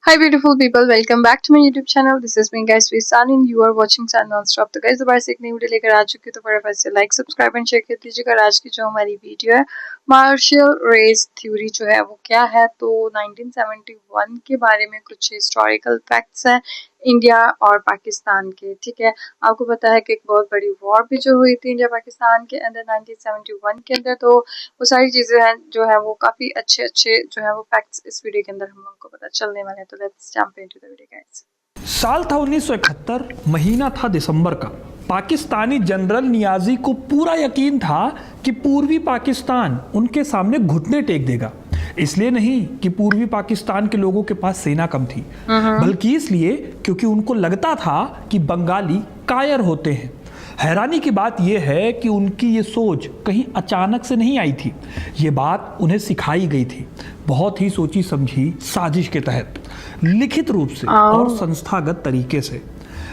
Hi, beautiful people. Welcome back to my YouTube channel. This is me, guys, Visan, and you are watching Sun Non-Stop. तो guys, दोबारा से एक नई video लेकर आ चुकी हूँ, तो फटाफट से लाइक, सब्सक्राइब एंड शेयर कर दीजिएगा। आज की जो हमारी वीडियो है, मार्शल रेस थ्योरी जो है वो क्या है, तो 1971 के बारे में कुछ हिस्टोरिकल फैक्ट्स हैं इंडिया और पाकिस्तान के। ठीक है, आपको पता है कि एक बहुत बड़ी वॉर भी जो हुई थी इंडिया पाकिस्तान के अंदर 1971 के अंदर, तो वो सारी चीजें हैं जो है वो काफी अच्छे अच्छे जो है वो फैक्ट्स इस वीडियो के अंदर हम लोगों को पता चलने वाले हैं। तो let's jump into the video guys. साल था 1971, महीना था दिसंबर का। पाकिस्तानी जनरल नियाजी को पूरा यकीन था कि पूर्वी पाकिस्तान उनके सामने घुटने टेक देगा। इसलिए नहीं कि पूर्वी पाकिस्तान के लोगों के पास सेना कम थी, बल्कि इसलिए क्योंकि उनको लगता था कि बंगाली कायर होते हैं। हैरानी की बात यह है कि उनकी ये सोच कहीं अचानक से नहीं आई थी। ये बात उन्हें सिखाई गई थी, बहुत ही सोची समझी साजिश के तहत, लिखित रूप से और संस्थागत तरीके से।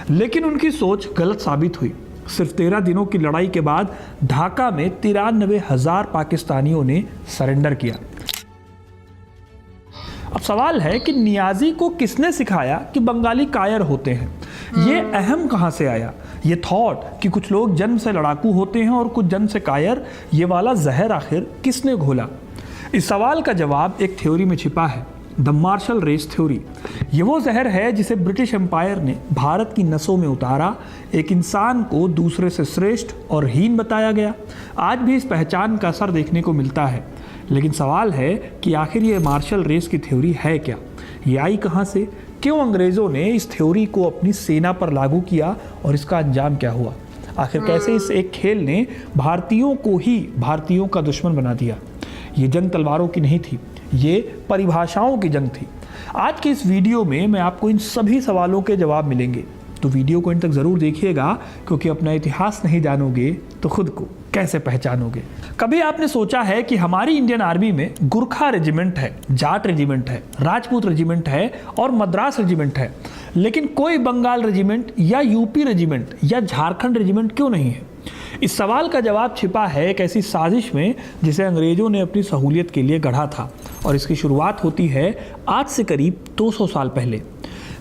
लेकिन उनकी सोच गलत साबित हुई। सिर्फ 13 दिनों की लड़ाई के बाद ढाका में 93,000 पाकिस्तानियों ने सरेंडर किया। अब सवाल है कि नियाजी को किसने सिखाया कि बंगाली कायर होते हैं? ये अहम कहां से आया? ये थॉट कि कुछ लोग जन्म से लड़ाकू होते हैं और कुछ जन्म से कायर, ये वाला जहर आखिर किसने घोला? इस सवाल का जवाब एक थ्योरी में छिपा है, द मार्शल रेस थ्योरी। ये वो जहर है जिसे ब्रिटिश एम्पायर ने भारत की नसों में उतारा। एक इंसान को दूसरे से श्रेष्ठ और हीन बताया गया। आज भी इस पहचान का असर देखने को मिलता है। लेकिन सवाल है कि आखिर ये मार्शल रेस की थ्योरी है क्या? ये आई कहाँ से? क्यों अंग्रेज़ों ने इस थ्योरी को अपनी सेना पर लागू किया और इसका अंजाम क्या हुआ? आखिर कैसे इस एक खेल ने भारतीयों को ही भारतीयों का दुश्मन बना दिया? ये जंग तलवारों की नहीं थी, ये परिभाषाओं की जंग थी। आज के इस वीडियो में मैं आपको इन सभी सवालों के जवाब मिलेंगे, तो वीडियो को इन तक ज़रूर देखिएगा, क्योंकि अपना इतिहास नहीं जानोगे तो खुद को कैसे पहचानोगे? कभी आपने सोचा है कि हमारी इंडियन आर्मी में गुरखा रेजिमेंट है, जाट रेजिमेंट है, राजपूत रेजिमेंट है और मद्रास रेजिमेंट है, लेकिन कोई बंगाल रेजिमेंट या यूपी रेजिमेंट या झारखंड रेजिमेंट क्यों नहीं है? इस सवाल का जवाब छिपा है एक ऐसी साजिश में जिसे अंग्रेजों ने अपनी सहूलियत के लिए गढ़ा था, और इसकी शुरुआत होती है आज से करीब 200 साल पहले।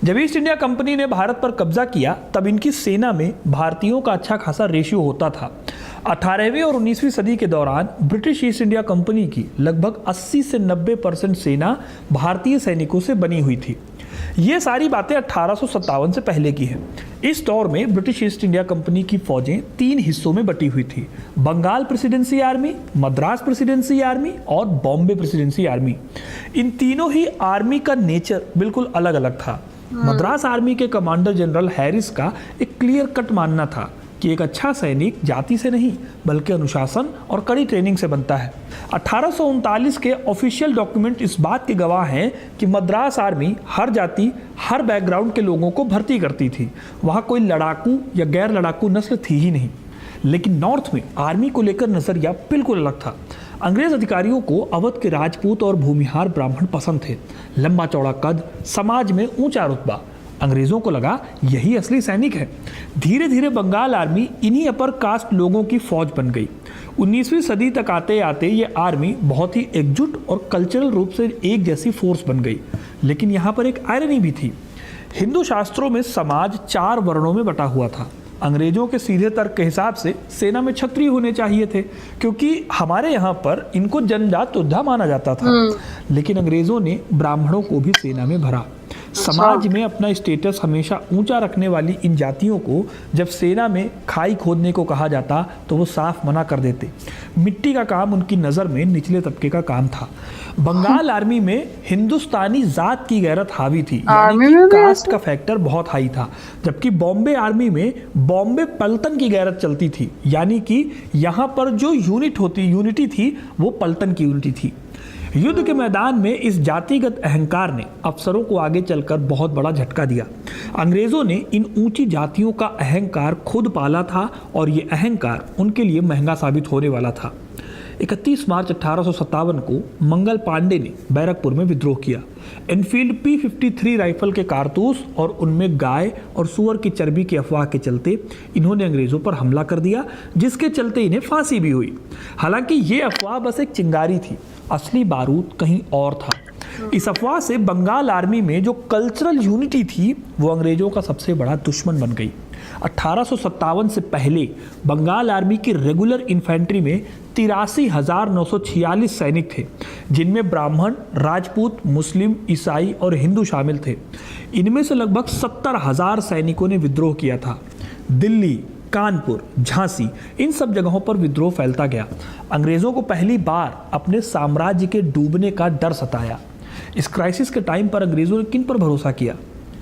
जब ईस्ट इंडिया कंपनी ने भारत पर कब्जा किया, तब इनकी सेना में भारतीयों का अच्छा खासा रेशियो होता था। 18वीं और 19वीं सदी के दौरान ब्रिटिश ईस्ट इंडिया कंपनी की लगभग 80 से 90% सेना भारतीय सैनिकों से बनी हुई थी। ये सारी बातें 1857 से पहले की हैं। इस दौर में ब्रिटिश ईस्ट इंडिया कंपनी की फौजें 3 हिस्सों में बटी हुई थी: Bengal presidency army, Madras presidency army और बॉम्बे प्रेसिडेंसी आर्मी। इन तीनों ही आर्मी का नेचर बिल्कुल अलग अलग था। मद्रास आर्मी के कमांडर जनरल हैरिस का एक क्लियर कट मानना था कि एक अच्छा सैनिक जाति से नहीं बल्कि अनुशासन और कड़ी ट्रेनिंग से बनता है। 1839 के ऑफिशियल डॉक्यूमेंट इस बात के गवाह हैं कि मद्रास आर्मी हर जाति, हर बैकग्राउंड के लोगों को भर्ती करती थी। वहाँ कोई लड़ाकू या गैर लड़ाकू नस्ल थी ही नहीं। लेकिन नॉर्थ में आर्मी को लेकर नजरिया बिल्कुल अलग था। अंग्रेज अधिकारियों को अवध के राजपूत और भूमिहार ब्राह्मण पसंद थे। लंबा चौड़ा कद, समाज में ऊंचा रुतबा। अंग्रेजों को लगा यही असली सैनिक है। धीरे धीरे बंगाल आर्मी इन्हीं अपर कास्ट लोगों की फौज बन गई। 19वीं सदी तक आते आते ये आर्मी बहुत ही एकजुट और कल्चरल रूप से एक जैसी फोर्स बन गई। लेकिन यहाँ पर एक आयरनी भी थी। हिंदू शास्त्रों में समाज 4 वर्णों में बटा हुआ था। अंग्रेजों के सीधे तर्क के हिसाब से सेना में क्षत्रिय होने चाहिए थे, क्योंकि हमारे यहाँ पर इनको जनजात योद्धा माना जाता था। लेकिन अंग्रेजों ने ब्राह्मणों को भी सेना में भरा। समाज में अपना स्टेटस हमेशा ऊंचा रखने वाली इन जातियों को जब सेना में खाई खोदने को कहा जाता तो वो साफ मना कर देते। मिट्टी का काम उनकी नज़र में निचले तबके का काम था। बंगाल आर्मी में हिंदुस्तानी जात की गैरत हावी थी, यानी कि कास्ट का फैक्टर बहुत हाई था। जबकि बॉम्बे आर्मी में बॉम्बे पलटन की गैरत चलती थी, यानी कि यहाँ पर जो यूनिटी थी वो पलटन की यूनिटी थी। युद्ध के मैदान में इस जातिगत अहंकार ने अफसरों को आगे चलकर बहुत बड़ा झटका दिया। अंग्रेजों ने इन ऊंची जातियों का अहंकार खुद पाला था और ये अहंकार उनके लिए महंगा साबित होने वाला था। 31 मार्च 1857 को मंगल पांडे ने बैरकपुर में विद्रोह किया। एनफील्ड P53 राइफल के कारतूस और उनमें गाय और सुअर की चर्बी की अफवाह के चलते इन्होंने अंग्रेजों पर हमला कर दिया, जिसके चलते इन्हें फांसी भी हुई। हालांकि ये अफवाह बस एक चिंगारी थी, असली बारूद कहीं और था। इस अफवाह से बंगाल आर्मी में जो कल्चरल यूनिटी थी वो अंग्रेजों का सबसे बड़ा दुश्मन बन गई। 1857 से पहले बंगाल आर्मी की रेगुलर इन्फेंट्री में 83,946 सैनिक थे, जिनमें ब्राह्मण, राजपूत, मुस्लिम, ईसाई और हिंदू शामिल थे। इनमें से लगभग 70,000 सैनिकों ने विद्रोह किया था। दिल्ली, कानपुर, झांसी, इन सब जगहों पर विद्रोह फैलता गया। अंग्रेजों को पहली बार अपने साम्राज्य के डूबने का डर सताया। इस क्राइसिस के टाइम पर अंग्रेजों ने किन पर भरोसा किया?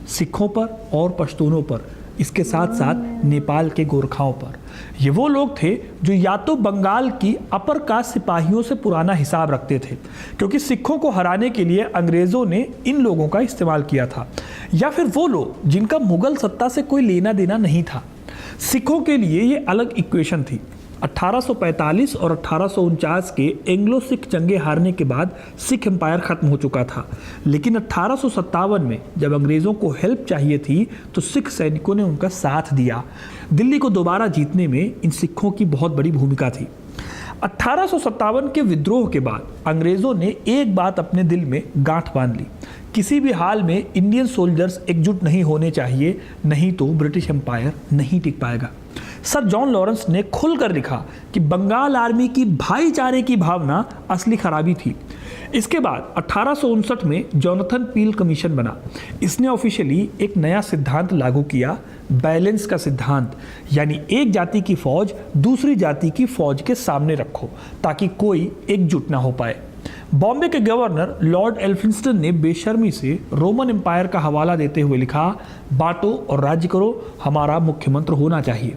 सिखों पर और पश्तूनों पर, इसके साथ साथ नेपाल के गोरखाओं पर। ये वो लोग थे जो या तो बंगाल की अपर कास्ट सिपाहियों से पुराना हिसाब रखते थे, क्योंकि सिखों को हराने के लिए अंग्रेजों ने इन लोगों का इस्तेमाल किया था, या फिर वो लोग जिनका मुगल सत्ता से कोई लेना देना नहीं था। सिखों के लिए ये अलग इक्वेशन थी। 1845 और 1849 के एंग्लो सिख जंगे हारने के बाद सिख एम्पायर खत्म हो चुका था, लेकिन 1857 में जब अंग्रेज़ों को हेल्प चाहिए थी तो सिख सैनिकों ने उनका साथ दिया। दिल्ली को दोबारा जीतने में इन सिखों की बहुत बड़ी भूमिका थी। 1857 के विद्रोह के बाद अंग्रेज़ों ने एक बात अपने दिल में गांठ बांध ली, किसी भी हाल में इंडियन सोल्जर्स एकजुट नहीं होने चाहिए, नहीं तो ब्रिटिश एम्पायर नहीं टिक पाएगा। सर जॉन लॉरेंस ने खुलकर लिखा कि बंगाल आर्मी की भाईचारे की भावना असली खराबी थी। इसके बाद 1859 में जोनाथन पील कमीशन बना। इसने ऑफिशियली एक नया सिद्धांत लागू किया, बैलेंस का सिद्धांत, यानी एक जाति की फौज दूसरी जाति की फौज के सामने रखो ताकि कोई एकजुट ना हो पाए। बॉम्बे के गवर्नर लॉर्ड एल्फिंस्टन ने बेशर्मी से रोमन एम्पायर का हवाला देते हुए लिखा, बांटो और राज्य करो, हमारा मुख्य मंत्र होना चाहिए।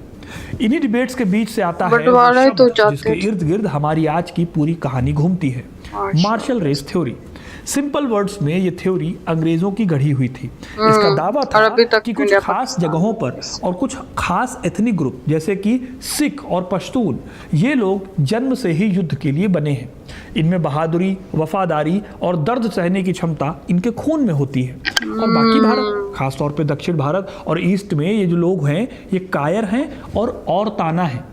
इन्हीं डिबेट्स के बीच से आता है तो जिसके इर्द गिर्द हमारी आज की पूरी कहानी घूमती है, martial race theory. Simple words में ये थ्योरी अंग्रेजों की गढ़ी हुई थी। इसका दावा था कि कुछ खास जगहों पर और कुछ खास एथनिक ग्रुप जैसे कि सिख और पश्तून, ये लोग जन्म से ही युद्ध के लिए बने हैं। इनमें बहादुरी, वफादारी और दर्द सहने की क्षमता इनके खून में होती है। और बाकी भारत, खासतौर पे दक्षिण भारत और ईस्ट में ये जो लोग हैं ये कायर हैं और ताना हैं।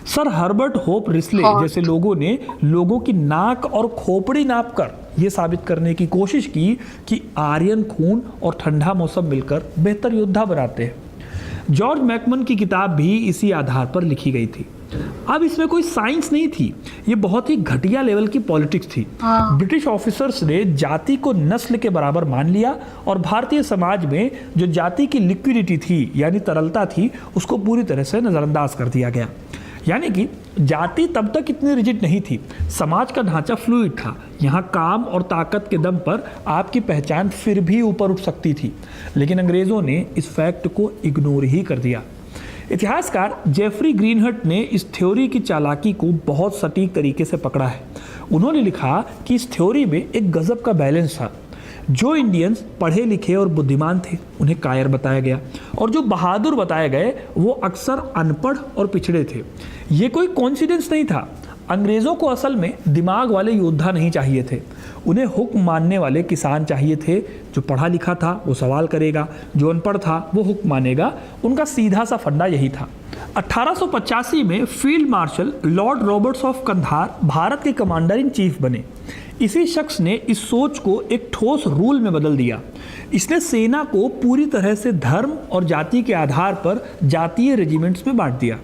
सर हर्बर्ट होप रिस्ले जैसे लोगों ने लोगों की नाक और खोपड़ी नापकर ये साबित करने की कोशिश की कि आर्यन खून और ठंडा मौसम मिलकर बेहतर योद्धा बनाते हैं। जॉर्ज मैकमन की किताब भी इसी आधार पर लिखी गई थी। अब इसमें कोई साइंस नहीं थी, ये बहुत ही घटिया लेवल की पॉलिटिक्स थी। ब्रिटिश ऑफिसर्स ने जाति को नस्ल के बराबर मान लिया और भारतीय समाज में जो जाति की लिक्विडिटी थी यानी तरलता थी उसको पूरी तरह से नज़रअंदाज कर दिया गया। यानी कि जाति तब तक इतनी रिजिड नहीं थी, समाज का ढांचा फ्लूइड था। यहाँ काम और ताकत के दम पर आपकी पहचान फिर भी ऊपर उठ सकती थी, लेकिन अंग्रेज़ों ने इस फैक्ट को इग्नोर ही कर दिया। इतिहासकार जेफरी ग्रीनहट ने इस थ्योरी की चालाकी को बहुत सटीक तरीके से पकड़ा है। उन्होंने लिखा कि इस थ्योरी में एक गजब का बैलेंस था। जो इंडियंस पढ़े लिखे और बुद्धिमान थे उन्हें कायर बताया गया, और जो बहादुर बताए गए वो अक्सर अनपढ़ और पिछड़े थे। ये कोई कोइंसिडेंस नहीं था। अंग्रेज़ों को असल में दिमाग वाले योद्धा नहीं चाहिए थे, उन्हें हुक्म मानने वाले किसान चाहिए थे। जो पढ़ा लिखा था वो सवाल करेगा, जो अनपढ़ था वो हुक्म मानेगा। उनका सीधा सा फंडा यही था। 1885 में field marshal lord Roberts of Kandahar Bharat के कमांडर इन चीफ बने। इसी शख्स ने इस सोच को एक ठोस रूल में बदल दिया। इसने सेना को पूरी तरह से धर्म और जाति के आधार पर जातीय रेजिमेंट्स में बांट दिया।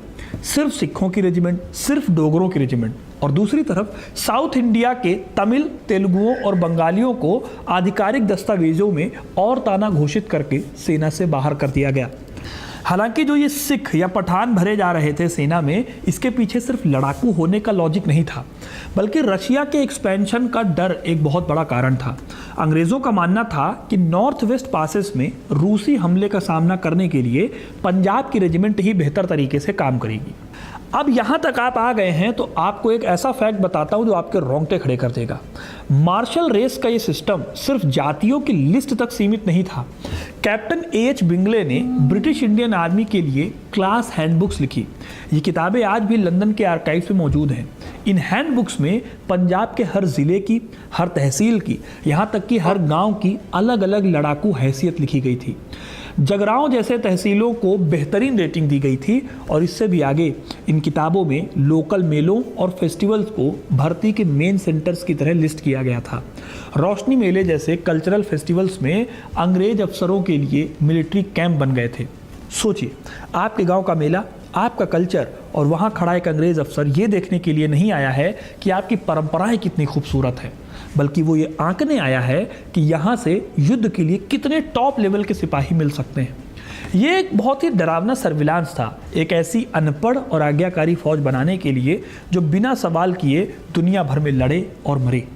सिर्फ सिखों की रेजिमेंट, सिर्फ डोगरों की रेजिमेंट, और दूसरी तरफ साउथ इंडिया के तमिल, तेलुगुओं और बंगालियों को आधिकारिक दस्तावेजों में और ताना घोषित करके सेना से बाहर कर दिया गया। हालांकि जो ये सिख या पठान भरे जा रहे थे सेना में, इसके पीछे सिर्फ लड़ाकू होने का लॉजिक नहीं था, बल्कि रशिया के एक्सपेंशन का डर एक बहुत बड़ा कारण था। अंग्रेज़ों का मानना था कि नॉर्थ वेस्ट पासेस में रूसी हमले का सामना करने के लिए पंजाब की रेजिमेंट ही बेहतर तरीके से काम करेगी। अब यहाँ तक आप आ गए हैं तो आपको एक ऐसा फैक्ट बताता हूँ जो आपके रोंगटे खड़े कर देगा। मार्शल रेस का ये सिस्टम सिर्फ जातियों की लिस्ट तक सीमित नहीं था। कैप्टन एच बिंगले ने ब्रिटिश इंडियन आर्मी के लिए क्लास हैंडबुक्स लिखी। ये किताबें आज भी लंदन के आर्काइव्स में मौजूद हैं। इन हैंडबुक्स में पंजाब के हर ज़िले की, हर तहसील की, यहाँ तक कि हर गांव की अलग अलग लड़ाकू हैसियत लिखी गई थी। जगरांव जैसे तहसीलों को बेहतरीन रेटिंग दी गई थी और इससे भी आगे इन किताबों में लोकल मेलों और फेस्टिवल्स को भर्ती के मेन सेंटर्स की तरह लिस्ट किया गया था। रोशनी मेले जैसे कल्चरल फेस्टिवल्स में अंग्रेज अफसरों के लिए मिलिट्री कैंप बन गए थे। सोचिए, आपके गांव का मेला, आपका कल्चर, और वहां खड़ा एक अंग्रेज अफसर ये देखने के लिए नहीं आया है कि आपकी परंपराएं कितनी खूबसूरत है, बल्कि वो ये आंकने आया है कि यहाँ से युद्ध के लिए कितने टॉप लेवल के सिपाही मिल सकते हैं। ये एक बहुत ही डरावना सर्विलांस था, एक ऐसी अनपढ़ और आज्ञाकारी फौज बनाने के लिए जो बिना सवाल किए दुनिया भर में लड़े और मरे।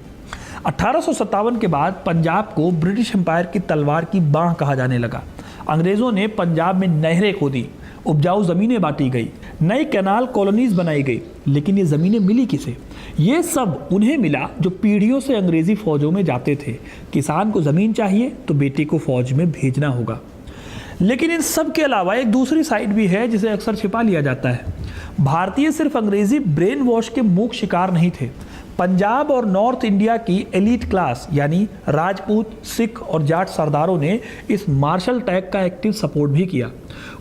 1857 के बाद पंजाब को ब्रिटिश एम्पायर की तलवार की बाह कहा जाने लगा। अंग्रेज़ों ने पंजाब में नहरें खोदी, उपजाऊ ज़मीनें बांटी गई, नई कैनाल कॉलोनीज बनाई गई, लेकिन ये ज़मीनें मिली किसे? ये सब उन्हें मिला जो पीढ़ियों से अंग्रेज़ी फ़ौजों में जाते थे। किसान को ज़मीन चाहिए तो बेटे को फ़ौज में भेजना होगा। लेकिन इन सब के अलावा एक दूसरी साइड भी है जिसे अक्सर छिपा लिया जाता है। भारतीय सिर्फ अंग्रेज़ी ब्रेन वॉश के मूक शिकार नहीं थे। पंजाब और नॉर्थ इंडिया की एलीट क्लास यानी राजपूत, सिख और जाट सरदारों ने इस मार्शल टैग का एक्टिव सपोर्ट भी किया।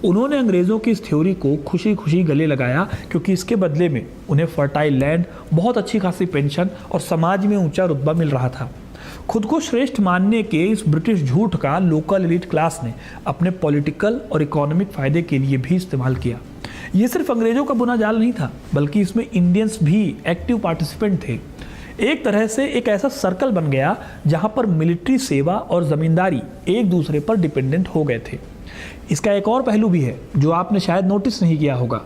उन्होंने अंग्रेज़ों की इस थ्योरी को खुशी खुशी गले लगाया, क्योंकि इसके बदले में उन्हें फर्टाइल लैंड, बहुत अच्छी खासी पेंशन और समाज में ऊंचा रुतबा मिल रहा था। खुद को श्रेष्ठ मानने के इस ब्रिटिश झूठ का लोकल एलीट क्लास ने अपने पॉलिटिकल और इकोनॉमिक फ़ायदे के लिए भी इस्तेमाल किया। ये सिर्फ अंग्रेज़ों का बुना जाल नहीं था, बल्कि इसमें इंडियंस भी एक्टिव पार्टिसिपेंट थे। एक तरह से एक ऐसा सर्कल बन गया जहां पर मिलिट्री सेवा और ज़मींदारी एक दूसरे पर डिपेंडेंट हो गए थे। इसका एक और पहलू भी है जो आपने शायद नोटिस नहीं किया होगा।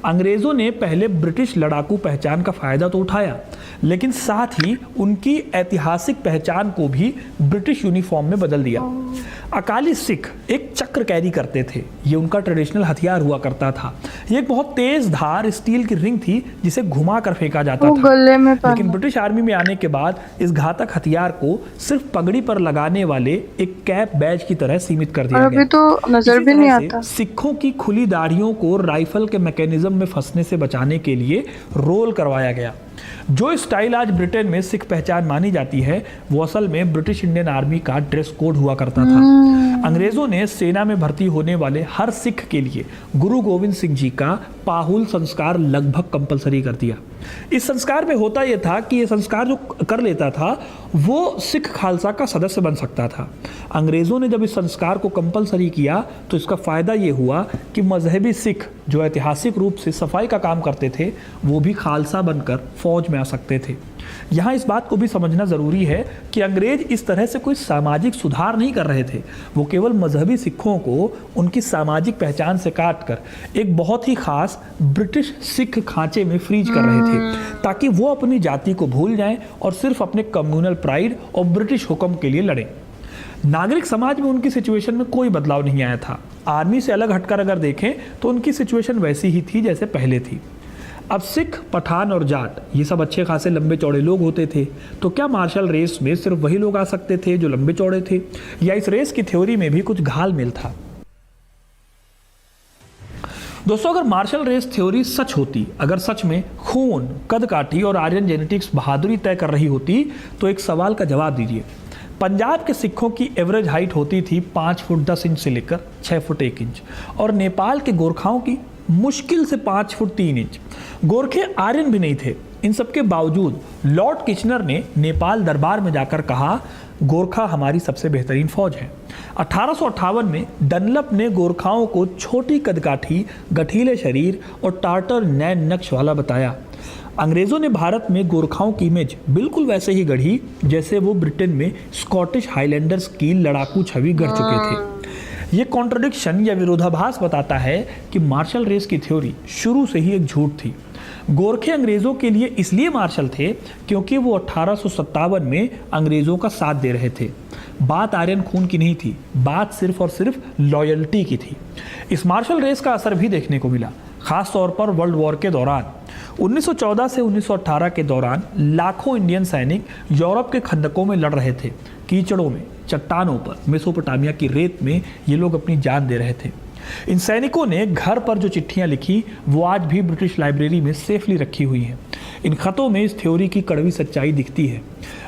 अंग्रेज़ों ने पहले ब्रिटिश लड़ाकू पहचान का फ़ायदा तो उठाया, लेकिन साथ ही उनकी ऐतिहासिक पहचान को भी ब्रिटिश यूनिफॉर्म में बदल दिया। अकाली सिख एक चक्र कैरी करते थे, ये उनका ट्रेडिशनल हथियार हुआ करता था। ये एक बहुत तेज धार स्टील की रिंग थी जिसे घुमा कर फेंका जाता था। गले में लेकिन ब्रिटिश आर्मी में आने के बाद इस घातक हथियार को सिर्फ पगड़ी पर लगाने वाले एक कैप बैज की तरह सीमित कर दिया गया। अभी तो नजर भी नहीं आता। सिखों की खुली दाढ़ियों को राइफल के मैकेनिज्म में फंसने से बचाने के लिए रोल करवाया गया। जो स्टाइल आज ब्रिटेन में सिख पहचान मानी जाती है, वो असल में ब्रिटिश इंडियन आर्मी का ड्रेस कोड हुआ करता था। अंग्रेजों ने सेना में भर्ती होने वाले हर सिख के लिए गुरु गोविंद सिंह जी का पाहुल संस्कार लगभग कंपलसरी कर दिया। इस संस्कार में होता यह था कि यह संस्कार जो कर लेता था वो सिख खालसा का सदस्य बन सकता था। अंग्रेज़ों ने जब इस संस्कार को कंपलसरी किया तो इसका फ़ायदा ये हुआ कि मजहबी सिख जो ऐतिहासिक रूप से सफाई का काम करते थे, वो भी खालसा बनकर फौज में आ सकते थे। यहाँ इस बात को भी समझना ज़रूरी है कि अंग्रेज इस तरह से कोई सामाजिक सुधार नहीं कर रहे थे, वो केवल मजहबी सिखों को उनकी सामाजिक पहचान से काटकर एक बहुत ही खास ब्रिटिश सिख खांचे में फ्रीज कर रहे थे, ताकि वो अपनी जाति को भूल जाएं और सिर्फ अपने कम्युनल प्राइड और ब्रिटिश हुक्म के लिए लड़ें। नागरिक समाज में उनकी सिचुएशन में कोई बदलाव नहीं आया था। आर्मी से अलग हटकर अगर देखें तो उनकी सिचुएशन वैसी ही थी जैसे पहले थी। अब सिख, पठान और जाट ये सब अच्छे खासे लंबे चौड़े लोग होते थे, तो क्या मार्शल रेस में सिर्फ वही लोग आ सकते थे जो लंबे चौड़े थे, या इस रेस की थ्योरी में भी कुछ घालमेल था? दोस्तों, अगर मार्शल रेस थ्योरी सच होती, अगर सच में खून, कद काठी और आर्यन जेनेटिक्स बहादुरी तय कर रही होती, तो एक सवाल का जवाब दीजिए। पंजाब के सिखों की एवरेज हाइट होती थी 5 फुट 10 इंच से लेकर 6 फुट 1 इंच, और नेपाल के गोरखाओं की मुश्किल से 5 फुट 3 इंच। गोरखे आर्यन भी नहीं थे। इन सब के बावजूद लॉर्ड किचनर ने नेपाल दरबार में जाकर कहा, गोरखा हमारी सबसे बेहतरीन फौज है। 1858 में डनलप ने गोरखाओं को छोटी कदकाठी, गठीले शरीर और टार्टर नैन नक्श वाला बताया। अंग्रेज़ों ने भारत में गोरखाओं की इमेज बिल्कुल वैसे ही गढ़ी जैसे वो ब्रिटेन में स्कॉटिश हाईलैंडर्स की लड़ाकू छवि गढ़ चुके थे। ये कॉन्ट्रडिक्शन या विरोधाभास बताता है कि मार्शल रेस की थ्योरी शुरू से ही एक झूठ थी। गोरखे अंग्रेज़ों के लिए इसलिए मार्शल थे क्योंकि वो 1857 में अंग्रेज़ों का साथ दे रहे थे। बात आर्यन खून की नहीं थी, बात सिर्फ और सिर्फ लॉयल्टी की थी। इस मार्शल रेस का असर भी देखने को मिला, खास तौर पर वर्ल्ड वॉर के दौरान। 1914 से 1918 के दौरान लाखों इंडियन सैनिक यूरोप के खंदकों में लड़ रहे थे। कीचड़ों में, चट्टानों पर, मेसोपोटामिया की रेत में ये लोग अपनी जान दे रहे थे। इन सैनिकों ने घर पर जो चिट्ठियां लिखी वो आज भी ब्रिटिश लाइब्रेरी में सेफली रखी हुई हैं। इन खतों में इस थ्योरी की कड़वी सच्चाई दिखती है।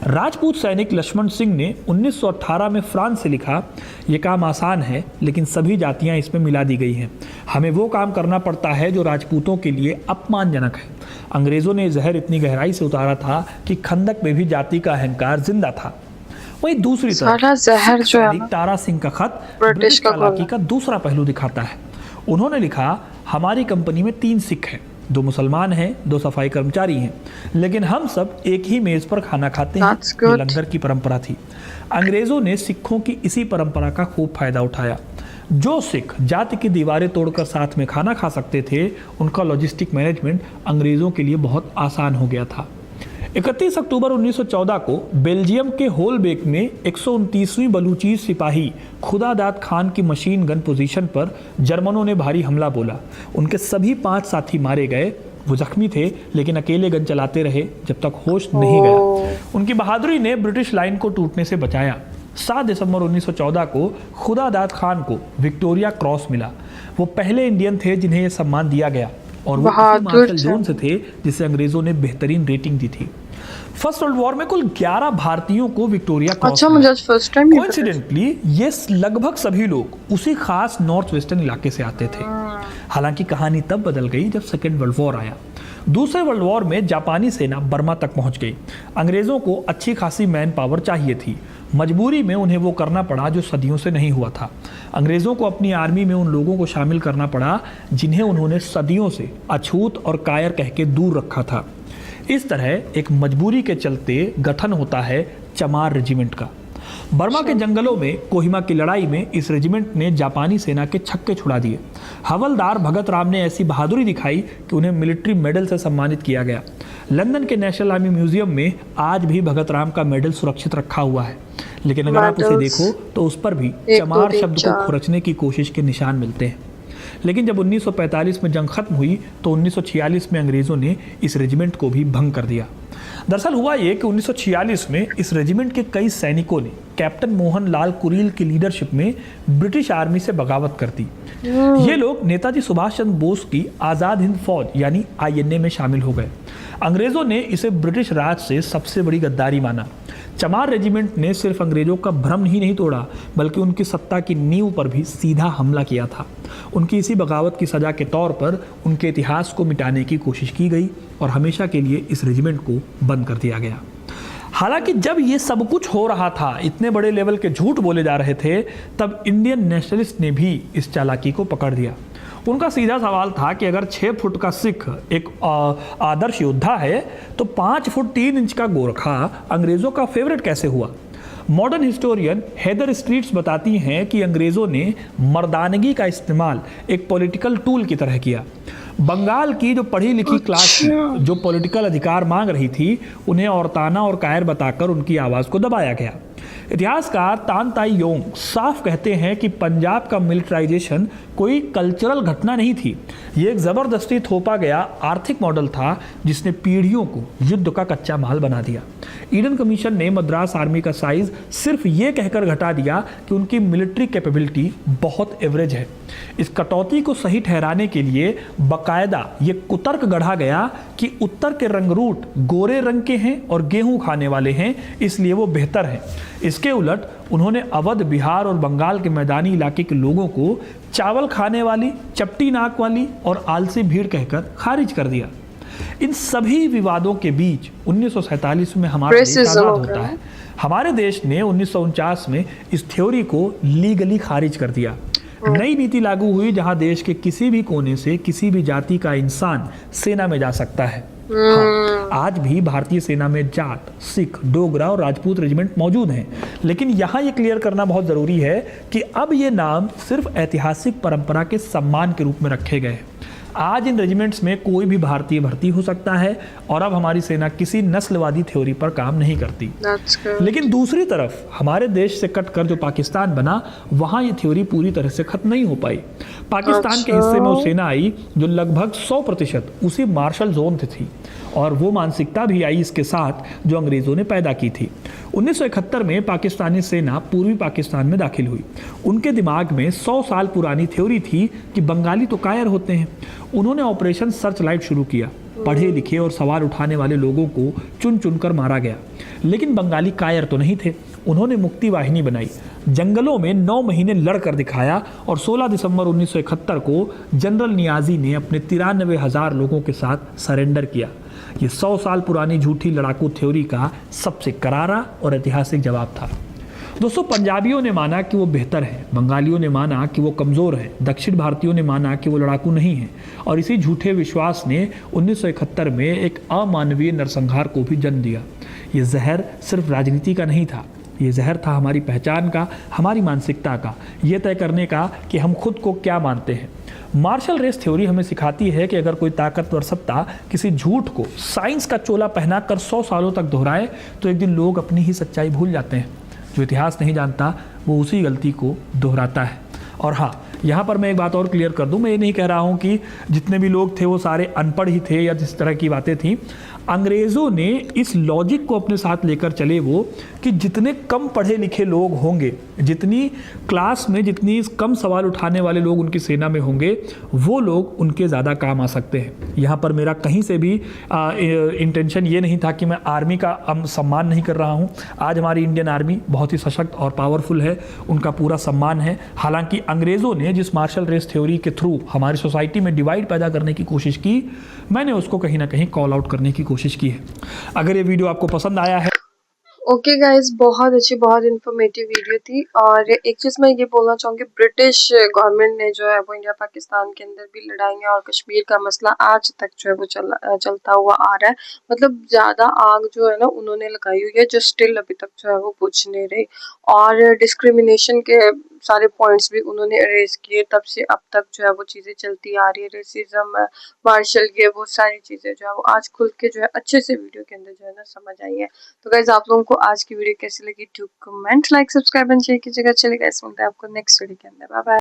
राजपूत सैनिक लक्ष्मण सिंह ने 1918 में फ्रांस से लिखा, ये काम आसान है लेकिन सभी जातियां इसमें मिला दी गई हैं। हमें वो काम करना पड़ता है जो राजपूतों के लिए अपमानजनक है। अंग्रेजों ने जहर इतनी गहराई से उतारा था कि खंदक में भी जाति का अहंकार जिंदा था। वहीं दूसरी सारा जहर जो है तरफ तारा सिंह का खत ब्रिटिश का चालाकी का दूसरा पहलू दिखाता है। उन्होंने लिखा, हमारी कंपनी में 3 सिख हैं, 2 मुसलमान हैं, 2 सफाई कर्मचारी हैं, लेकिन हम सब एक ही मेज पर खाना खाते हैं। ये लंगर की परंपरा थी। अंग्रेजों ने सिखों की इसी परंपरा का खूब फायदा उठाया। जो सिख जाति की दीवारें तोड़कर साथ में खाना खा सकते थे, उनका लॉजिस्टिक मैनेजमेंट अंग्रेजों के लिए बहुत आसान हो गया था। 31 अक्टूबर 1914 को बेल्जियम के होलबेक में 129वीं बलूची सिपाही खुदादाद खान की मशीन गन पोजीशन पर जर्मनों ने भारी हमला बोला। उनके सभी 5 साथी मारे गए। वो जख्मी थे लेकिन अकेले गन चलाते रहे जब तक होश नहीं गया। उनकी बहादुरी ने ब्रिटिश लाइन को टूटने से बचाया। 7 दिसंबर 1914 को खुदादाद खान को विक्टोरिया क्रॉस मिला। वो पहले इंडियन थे जिन्हें यह सम्मान दिया गया और वो मार्शल जोन से थे जिसे अंग्रेजों ने बेहतरीन रेटिंग दी थी। फर्स्ट वर्ल्ड वॉर में कुल 11 भारतीयों को विक्टोरिया क्रॉस अच्छा, मुझे फर्स्ट टाइम कोइंसिडेंटली ये लगभग सभी लोग उसी खास नॉर्थ वेस्टर्न इलाके से आते थे। हालांकि कहानी तब बदल गई जब सेकेंड वर्ल्ड वॉर आया। दूसरे वर्ल्ड वॉर में जापानी सेना बर्मा तक पहुंच गई। अंग्रेजों को अच्छी खासी मैन पावर चाहिए थी। मजबूरी में उन्हें वो करना पड़ा जो सदियों से नहीं हुआ था। अंग्रेजों को अपनी आर्मी में उन लोगों को शामिल करना पड़ा जिन्हें उन्होंने सदियों से अछूत और कायर कह के दूर रखा था। इस तरह एक मजबूरी के चलते गठन होता है चमार रेजिमेंट का। बर्मा के जंगलों में कोहिमा की लड़ाई में इस रेजिमेंट ने जापानी सेना के छक्के छुड़ा दिए। हवलदार भगत राम ने ऐसी बहादुरी दिखाई कि उन्हें मिलिट्री मेडल से सम्मानित किया गया। लंदन के नेशनल आर्मी म्यूजियम में आज भी भगत राम का मेडल सुरक्षित रखा हुआ है, लेकिन अगर आप उसे देखो तो उस पर भी चमार शब्द को खुरचने की कोशिश के निशान मिलते हैं। लेकिन जब 1945 में जंग खत्म हुई तो 1946 में अंग्रेजों ने इस रेजिमेंट को भी भंग कर दिया। दरअसल हुआ ये कि 1946 में इस रेजिमेंट के कई सैनिकों ने कैप्टन मोहन लाल कुरील की लीडरशिप में ब्रिटिश आर्मी से बगावत कर दी। ये लोग नेताजी सुभाष चंद्र बोस की आज़ाद हिंद फौज यानी INA में शामिल हो गए। अंग्रेजों ने इसे ब्रिटिश राज से सबसे बड़ी गद्दारी माना। चमार रेजिमेंट ने सिर्फ अंग्रेजों का भ्रम ही नहीं तोड़ा बल्कि उनकी सत्ता की नींव पर भी सीधा हमला किया था। उनकी इसी बगावत की सजा के तौर पर उनके इतिहास को मिटाने की कोशिश की गई और हमेशा के लिए इस रेजिमेंट को बंद कर दिया गया। हालांकि जब ये सब कुछ हो रहा था, इतने बड़े लेवल के झूठ बोले जा रहे थे, तब इंडियन नेशनलिस्ट ने भी इस चालाकी को पकड़ दिया। उनका सीधा सवाल था कि अगर 6 फुट का सिख एक आदर्श योद्धा है तो 5 फुट 3 इंच का गोरखा अंग्रेजों का फेवरेट कैसे हुआ। मॉडर्न हिस्टोरियन हेदर स्ट्रीट्स बताती हैं कि अंग्रेजों ने मर्दानगी का इस्तेमाल एक पॉलिटिकल टूल की तरह किया। बंगाल की जो पढ़ी लिखी क्लास थी, जो पॉलिटिकल अधिकार मांग रही थी, उन्हें औरताना और कायर बताकर उनकी आवाज़ को दबाया गया। इतिहासकार तान ताई योंग साफ कहते हैं कि पंजाब का मिलिटराइजेशन कोई कल्चरल घटना नहीं थी, ये एक ज़बरदस्ती थोपा गया आर्थिक मॉडल था जिसने पीढ़ियों को युद्ध का कच्चा माल बना दिया। ईडन कमीशन ने मद्रास आर्मी का साइज सिर्फ ये कहकर घटा दिया कि उनकी मिलिट्री कैपेबिलिटी बहुत एवरेज है। इस कटौती को सही ठहराने के लिए बाकायदा ये कुतर्क गढ़ा गया कि उत्तर के रंगरूट गोरे रंग के हैं और गेहूं खाने वाले हैं, इसलिए वो बेहतर हैं। इसके उलट उन्होंने अवध, बिहार और बंगाल के मैदानी इलाके के लोगों को चावल खाने वाली, चपटी नाक वाली और आलसी भीड़ कहकर खारिज कर दिया। इन सभी विवादों के बीच 1947 में हमारा देश आजाद होता है। हमारे देश ने 1949 में इस थ्योरी को लीगली खारिज कर दिया। नई नीति लागू हुई जहां देश के किसी भी कोने से किसी भी जाति का इंसान सेना में जा सकता है। हाँ, आज भी भारतीय सेना में जाट, सिख, डोगरा और राजपूत रेजिमेंट मौजूद हैं, लेकिन यहाँ ये क्लियर करना बहुत ज़रूरी है कि अब ये नाम सिर्फ ऐतिहासिक परंपरा के सम्मान के रूप में रखे गए हैं। आज इन रेजिमेंट्स में कोई भी भारतीय भर्ती हो सकता है और अब हमारी सेना किसी नस्लवादी थ्योरी पर काम नहीं करती। लेकिन दूसरी तरफ हमारे देश से कटकर जो पाकिस्तान बना, वहाँ ये थ्योरी पूरी तरह से खत्म नहीं हो पाई। पाकिस्तान के हिस्से में वो सेना आई जो लगभग 100% उसी मार्शल जोन से थी और वो मानसिकता भी आई इसके साथ जो अंग्रेज़ों ने पैदा की थी। 1971 में पाकिस्तानी सेना पूर्वी पाकिस्तान में दाखिल हुई। उनके दिमाग में 100 साल पुरानी थ्योरी थी कि बंगाली तो कायर होते हैं। उन्होंने ऑपरेशन सर्च लाइट शुरू किया। पढ़े लिखे और सवाल उठाने वाले लोगों को चुन चुनकर मारा गया। लेकिन बंगाली कायर तो नहीं थे। उन्होंने मुक्ति वाहिनी बनाई, जंगलों में 9 महीने लड़कर दिखाया और 16 दिसंबर 1971 को जनरल नियाजी ने अपने 93,000 लोगों के साथ सरेंडर किया। ये 100 साल पुरानी झूठी लड़ाकू थ्योरी का सबसे करारा और ऐतिहासिक जवाब था। दोस्तों, पंजाबियों ने माना कि वो बेहतर है, बंगालियों ने माना कि वो कमज़ोर है, दक्षिण भारतीयों ने माना कि वो लड़ाकू नहीं है, और इसी झूठे विश्वास ने 1971 में एक अमानवीय नरसंहार को भी जन्म दिया। ये जहर सिर्फ राजनीति का नहीं था, ये जहर था हमारी पहचान का, हमारी मानसिकता का, ये तय करने का कि हम खुद को क्या मानते हैं। मार्शल रेस थ्योरी हमें सिखाती है कि अगर कोई ताकतवर सत्ता किसी झूठ को साइंस का चोला पहनाकर 100 सालों तक दोहराए तो एक दिन लोग अपनी ही सच्चाई भूल जाते हैं। जो इतिहास नहीं जानता वो उसी गलती को दोहराता है। और हाँ, यहाँ पर मैं एक बात और क्लियर कर दूँ, मैं ये नहीं कह रहा हूँ कि जितने भी लोग थे वो सारे अनपढ़ ही थे या जिस तरह की बातें थी। अंग्रेज़ों ने इस लॉजिक को अपने साथ लेकर चले वो कि जितने कम पढ़े लिखे लोग होंगे, जितनी क्लास में जितनी कम सवाल उठाने वाले लोग उनकी सेना में होंगे, वो लोग उनके ज़्यादा काम आ सकते हैं। यहाँ पर मेरा कहीं से भी इंटेंशन ये नहीं था कि मैं आर्मी का सम्मान नहीं कर रहा हूँ। आज हमारी इंडियन आर्मी बहुत ही सशक्त और पावरफुल है, उनका पूरा सम्मान है। हालांकि अंग्रेज़ों ने जिस मार्शल रेस थ्योरी के थ्रू हमारी सोसाइटी में डिवाइड पैदा करने की कोशिश की, मैंने उसको कहीं ना कहीं कॉल आउट करने की कोशिश की है। अगर ये वीडियो आपको पसंद आया है, ओके गाइज, बहुत अच्छी, बहुत इन्फॉर्मेटिव वीडियो थी। और एक चीज़ मैं ये बोलना चाहूँगी, ब्रिटिश गवर्नमेंट ने जो है वो इंडिया पाकिस्तान के अंदर भी लड़ाइयाँ और कश्मीर का मसला आज तक जो है वो चलता हुआ आ रहा है। मतलब ज़्यादा आग जो है ना उन्होंने लगाई हुई है, जो स्टिल अभी तक जो है वो बुझ नहीं रही। और डिस्क्रिमिनेशन के सारे पॉइंट्स भी उन्होंने अरेज किए, तब से अब तक जो है वो चीज़ें चलती आ रही है। रेसिज्म, मार्शल, ये वो सारी चीज़ें जो है वो आज खुल के जो है अच्छे से वीडियो के अंदर जो है ना समझ आई है। तो गाइज, आप लोगों को आज की वीडियो कैसी लगी, to comment, like, subscribe and share कीजिएगा। चलिए गाइस, मिलते हैं आपको नेक्स्ट वीडियो के अंदर। Bye bye.